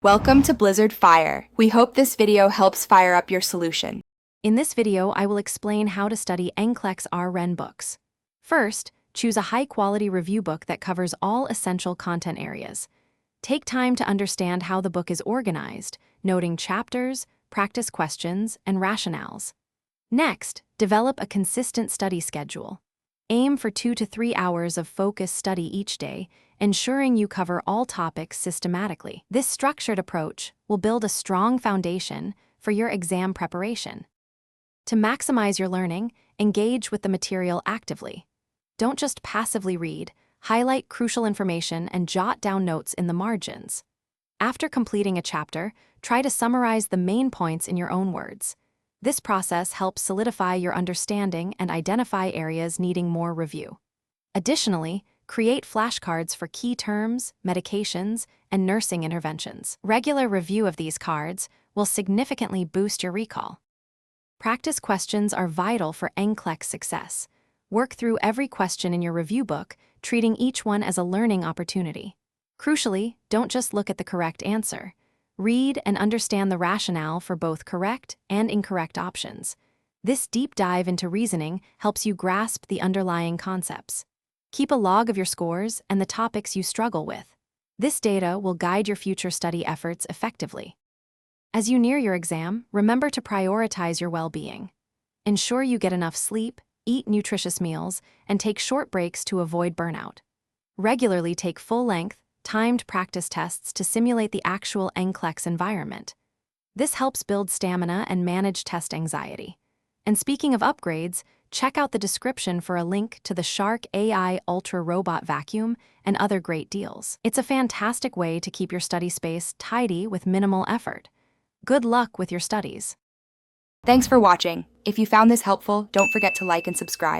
Welcome to Blizzard Fire. We hope this video helps fire up your solution. In this video, I will explain how to study NCLEX RN books. First, choose a high-quality review book that covers all essential content areas. Take time to understand how the book is organized, noting chapters, practice questions, and rationales. Next, develop a consistent study schedule. Aim for 2 to 3 hours of focused study each day, ensuring you cover all topics systematically. This structured approach will build a strong foundation for your exam preparation. To maximize your learning, engage with the material actively. Don't just passively read, highlight crucial information and jot down notes in the margins. After completing a chapter, try to summarize the main points in your own words. This process helps solidify your understanding and identify areas needing more review. Additionally, create flashcards for key terms, medications, and nursing interventions. Regular review of these cards will significantly boost your recall. Practice questions are vital for NCLEX success. Work through every question in your review book, treating each one as a learning opportunity. Crucially, don't just look at the correct answer. Read and understand the rationale for both correct and incorrect options. This deep dive into reasoning helps you grasp the underlying concepts. Keep a log of your scores and the topics you struggle with. This data will guide your future study efforts effectively. As you near your exam, remember to prioritize your well-being. Ensure you get enough sleep, eat nutritious meals, and take short breaks to avoid burnout. Regularly take full-length, timed practice tests to simulate the actual NCLEX environment. This helps build stamina and manage test anxiety. And speaking of upgrades, check out the description for a link to the Shark AI Ultra Robot Vacuum and other great deals. It's a fantastic way to keep your study space tidy with minimal effort. Good luck with your studies. Thanks for watching. If you found this helpful, don't forget to like and subscribe.